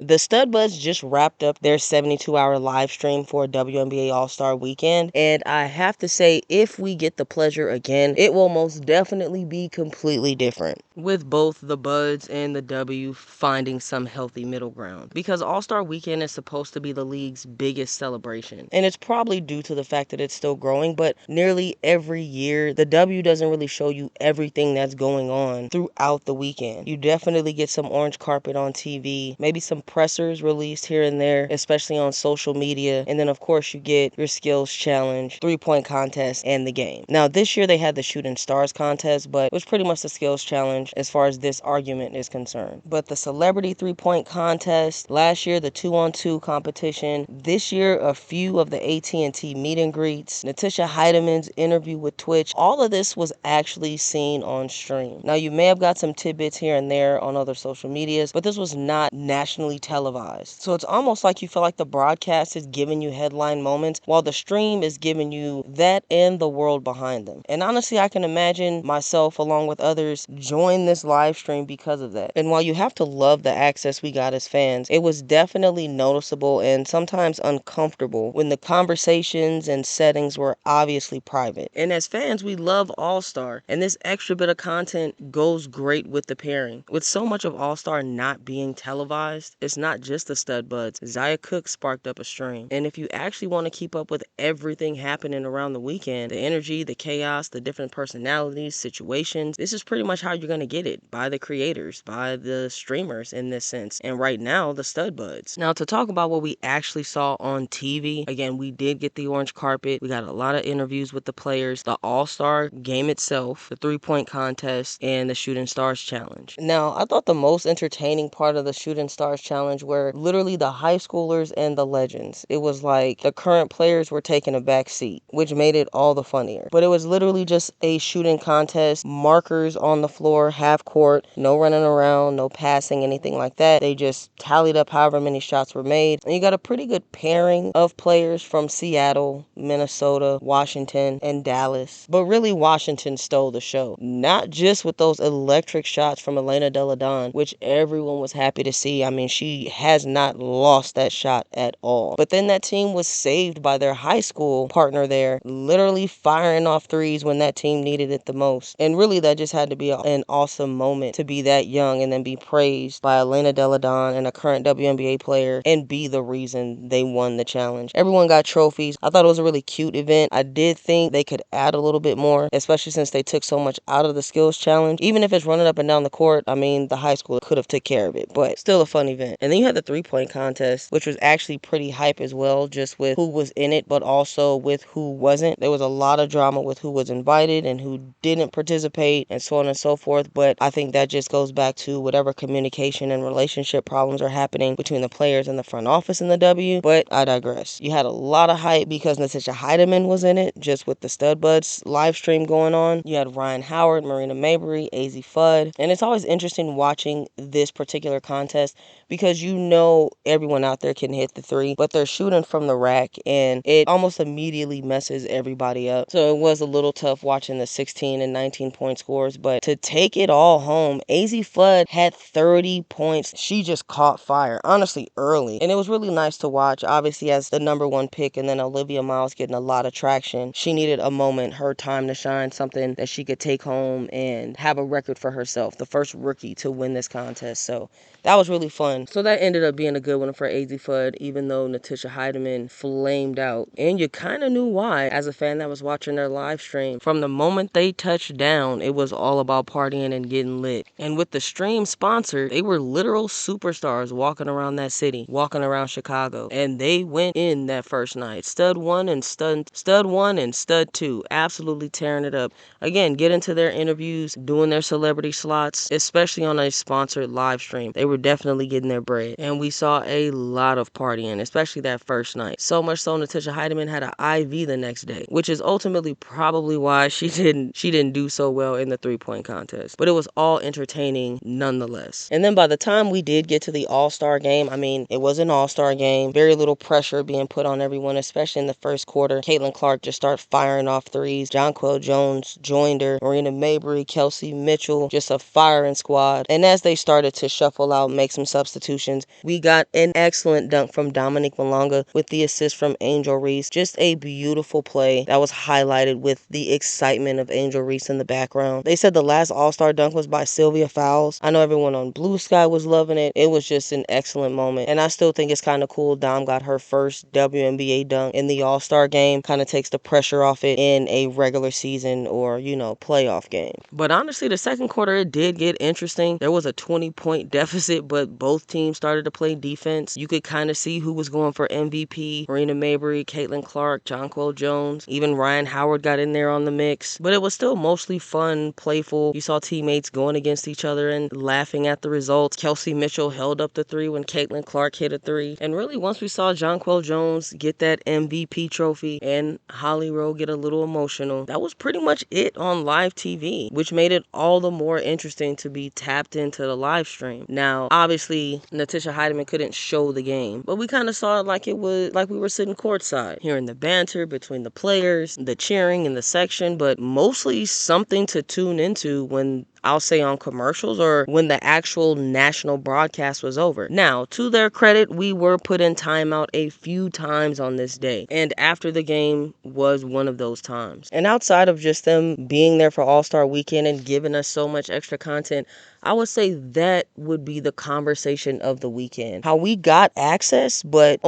The StudBudz just wrapped up their 72-hour live stream for WNBA All-Star Weekend, and I have to say, if we get the pleasure again, it will most definitely be completely different, with both the Buds and the W finding some healthy middle ground. Because All-Star Weekend is supposed to be the league's biggest celebration, and it's probably due to the fact that it's still growing, but nearly every year, the W doesn't really show you everything that's going on throughout the weekend. You definitely get some orange carpet on TV, maybe some pressers released here and there, especially on social media, and then of course you get your skills challenge, 3-point contest, and the game. Now this year they had the shooting stars contest, but it was pretty much the skills challenge as far as this argument is concerned. But the celebrity 3-point contest, last year the 2-on-2 competition, this year a few of the AT&T meet and greets, Natisha Heideman's interview with Twitch, all of this was actually seen on stream. Now you may have got some tidbits here and there on other social medias, but this was not nationally televised. So it's almost like you feel like the broadcast is giving you headline moments while the stream is giving you that and the world behind them. And honestly, I can imagine myself along with others join this live stream because of that. And while you have to love the access we got as fans, it was definitely noticeable and sometimes uncomfortable when the conversations and settings were obviously private. And as fans, we love All-Star, and this extra bit of content goes great with the pairing. With so much of All-Star not being televised, it's not just the StudBudz. Zaya Cook sparked up a stream. And if you actually want to keep up with everything happening around the weekend, the energy, the chaos, the different personalities, situations, this is pretty much how you're going to get it, by the creators, by the streamers in this sense. And right now, the StudBudz. Now, to talk about what we actually saw on TV, again, we did get the orange carpet. We got a lot of interviews with the players, the All-Star game itself, the 3-point contest, and the Shooting Stars Challenge. Now, I thought the most entertaining part of the Shooting Stars Challenge were literally the high schoolers and the legends. It was like the current players were taking a back seat, which made it all the funnier. But it was literally just a shooting contest, markers on the floor, half court, no running around, no passing, anything like that. They just tallied up however many shots were made. And you got a pretty good pairing of players from Seattle, Minnesota, Washington, and Dallas. But really, Washington stole the show. Not just with those electric shots from Elena Delle Donne, which everyone was happy to see. I mean, she has not lost that shot at all. But then that team was saved by their high school partner there, literally firing off threes when that team needed it the most. And really, that just had to be an awesome moment to be that young and then be praised by Elena Delle Donne and a current WNBA player and be the reason they won the challenge. Everyone got trophies. I thought it was a really cute event. I did think they could add a little bit more, especially since they took so much out of the skills challenge. Even if it's running up and down the court, I mean, the high school could have took care of it, but still a fun event. And then you had the 3-point contest, which was actually pretty hype as well, just with who was in it, but also with who wasn't. There was a lot of drama with who was invited and who didn't participate and so on and so forth, but I think that just goes back to whatever communication and relationship problems are happening between the players and the front office in the W, but I digress. You had a lot of hype because Natisha Heideman was in it, just with the StudBudz live stream going on. You had Ryan Howard, Marina Mabrey, Azzi Fudd, and it's always interesting watching this particular contest because you know everyone out there can hit the three, but they're shooting from the rack and it almost immediately messes everybody up. So it was a little tough watching the 16 and 19 point scores, but to take it all home, Azzi Fudd had 30 points. She just caught fire, honestly, early. And it was really nice to watch, obviously as the #1 pick, and then Olivia Miles getting a lot of traction. She needed a moment, her time to shine, something that she could take home and have a record for herself, the first rookie to win this contest. So that was really fun. So that ended up being a good one for Azzi Fudd, even though Natisha Heideman flamed out. And you kind of knew why as a fan that was watching their live stream. From the moment they touched down, it was all about partying and getting lit. And with the stream sponsored, they were literal superstars walking around that city, walking around Chicago. And they went in that first night. Stud 1 and Stud 2, absolutely tearing it up. Again, get into their interviews, doing their celebrity slots, especially on a sponsored live stream. They were definitely getting their bread. And we saw a lot of partying, especially that first night. So much so Natisha Heideman had an IV the next day, which is ultimately probably why she didn't do so well in the 3-point contest. But it was all entertaining nonetheless. And then by the time we did get to the All-Star game, I mean, it was an All-Star game. Very little pressure being put on everyone, especially in the first quarter. Caitlin Clark just started firing off threes. Jonquel Jones joined her. Marina Mabrey, Kelsey Mitchell, just a firing squad. And as they started to shuffle out, make some substitutions, substitutions. We got an excellent dunk from Dominique Malonga with the assist from Angel Reese. Just a beautiful play that was highlighted with the excitement of Angel Reese in the background. They said the last All-Star dunk was by Sylvia Fowles. I know everyone on Blue Sky was loving it. It was just an excellent moment. And I still think it's kind of cool Dom got her first WNBA dunk in the All-Star game. Kind of takes the pressure off it in a regular season or, playoff game. But honestly, the second quarter, it did get interesting. There was a 20-point deficit, but both teams started to play defense. You could kind of see who was going for MVP. Marina Mabrey, Caitlin Clark, Jonquel Jones. Even Ryan Howard got in there on the mix. But it was still mostly fun, playful. You saw teammates going against each other and laughing at the results. Kelsey Mitchell held up the three when Caitlin Clark hit a three. And really, once we saw Jonquel Jones get that MVP trophy and Holly Rowe get a little emotional, that was pretty much it on live TV, which made it all the more interesting to be tapped into the live stream. Now, obviously, Natisha Heidemann couldn't show the game, but we kind of saw it like we were sitting courtside, hearing the banter between the players, the cheering in the section, but mostly something to tune into when, I'll say, on commercials or when the actual national broadcast was over. Now, to their credit, we were put in timeout a few times on this day, and after the game was one of those times. And outside of just them being there for All-Star Weekend and giving us so much extra content, I would say that would be the conversation of the weekend. How we got access, but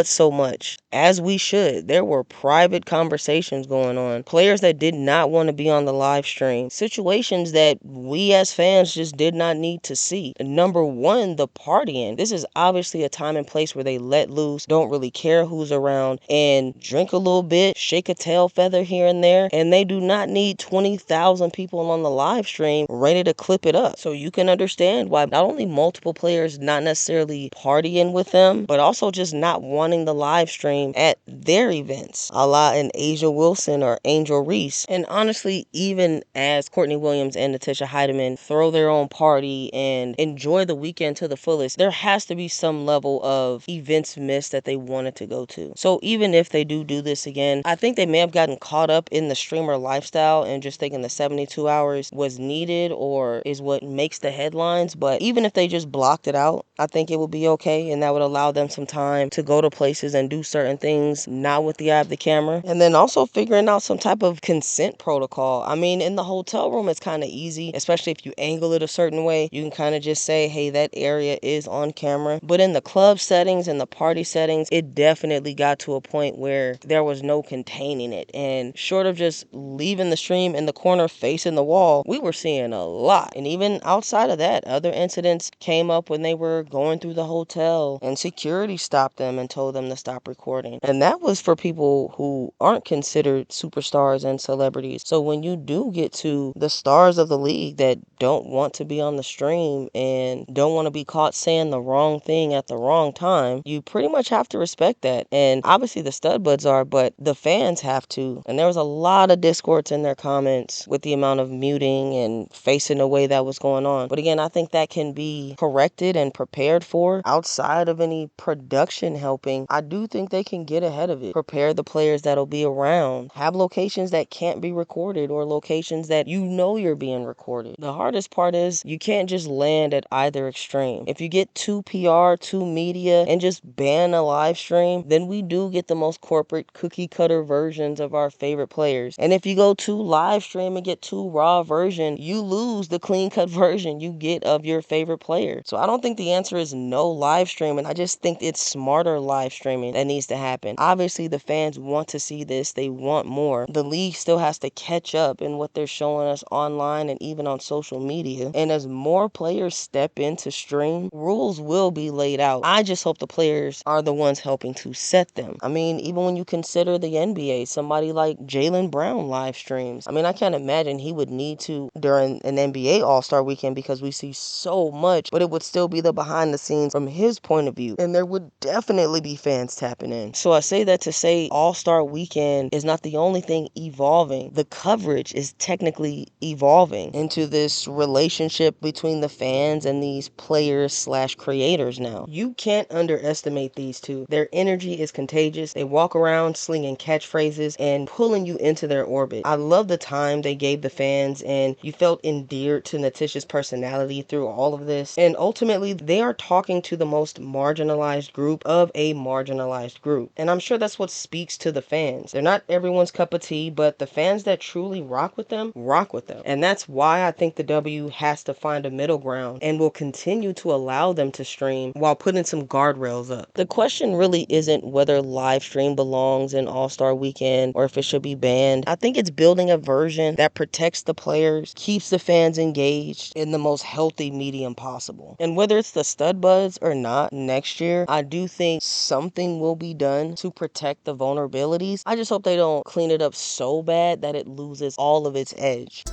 so much. As we should. There were private conversations going on. Players that did not want to be on the live stream. Situations that we as fans just did not need to see. Number one, the partying. This is obviously a time and place where they let loose, don't really care who's around, and drink a little bit, shake a tail feather here and there, and they do not need 20,000 people on the live stream ready to clip it up. So you can understand why not only multiple players not necessarily partying with them, but also just not wanting the live stream at their events, a la an Asia Wilson or Angel Reese. And honestly, even as Courtney Williams and Natisha Heidemann throw their own party and enjoy the weekend to the fullest, there has to be some level of events missed that they wanted to go to. So even if they do this again, I think they may have gotten caught up in the streamer lifestyle and just thinking the 72 hours was needed or is what makes the headlines. But even if they just blocked it out, I think it would be okay, and that would allow them some time to go to places and do certain things not with the eye of the camera. And then also figuring out some type of consent protocol. I mean, in the hotel room, it's kind of easy, especially if you angle it a certain way. You can kind of just say, hey, that area is on camera. But in the club settings and the party settings, it definitely got to a point where there was no containing it. And short of just leaving the stream in the corner facing the wall, we were seeing a lot. And even outside of that, other incidents came up when they were going through the hotel and security stopped them and told them to stop recording. And that was for people who aren't considered superstars and celebrities. So when you do get to the stars of the league that don't want to be on the stream and don't want to be caught saying the wrong thing at the wrong time, you pretty much have to respect that. And obviously the StudBudz are, but the fans have to. And there was a lot of discords in their comments with the amount of muting and facing away that was going on. But again, I think that can be corrected and prepared for outside of any production helping. I do think they can get ahead of it. Prepare the players that'll be around. Have locations that can't be recorded or locations that you know you're being recorded. The hardest part is you can't just land at either extreme. If you get too PR, too media, and just ban a live stream, then we do get the most corporate cookie cutter versions of our favorite players. And if you go too live stream and get too raw version, you lose the clean cut version you get of your favorite player. So I don't think the answer is no live streaming. I just think it's smarter live streaming that needs to happen. Obviously, the fans want to see this. They want more. The league still has to catch up in what they're showing us online and even on social media. And as more players step into stream, rules will be laid out. I just hope the players are the ones helping to set them. I mean, even when you consider the NBA, somebody like Jaylen Brown live streams. I mean, I can't imagine he would need to during an NBA All-Star Weekend because we see so much, but it would still be the behind the scenes from his point of view. And there would definitely be fans tapping in. So I say that to say All-Star Weekend is not the only thing evolving. The coverage is technically evolving into to this relationship between the fans and these players/creators now. You can't underestimate these two. Their energy is contagious. They walk around slinging catchphrases and pulling you into their orbit. I love the time they gave the fans, and you felt endeared to Natisha's personality through all of this. And ultimately, they are talking to the most marginalized group of a marginalized group. And I'm sure that's what speaks to the fans. They're not everyone's cup of tea, but the fans that truly rock with them, rock with them. And that's why I think the W has to find a middle ground and will continue to allow them to stream while putting some guardrails up. The question really isn't whether live stream belongs in All-Star Weekend or if it should be banned. I think it's building a version that protects the players, keeps the fans engaged in the most healthy medium possible. And whether it's the StudBudz or not next year, I do think something will be done to protect the vulnerabilities. I just hope they don't clean it up so bad that it loses all of its edge.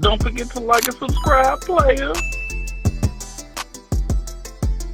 Don't forget to like and subscribe, players.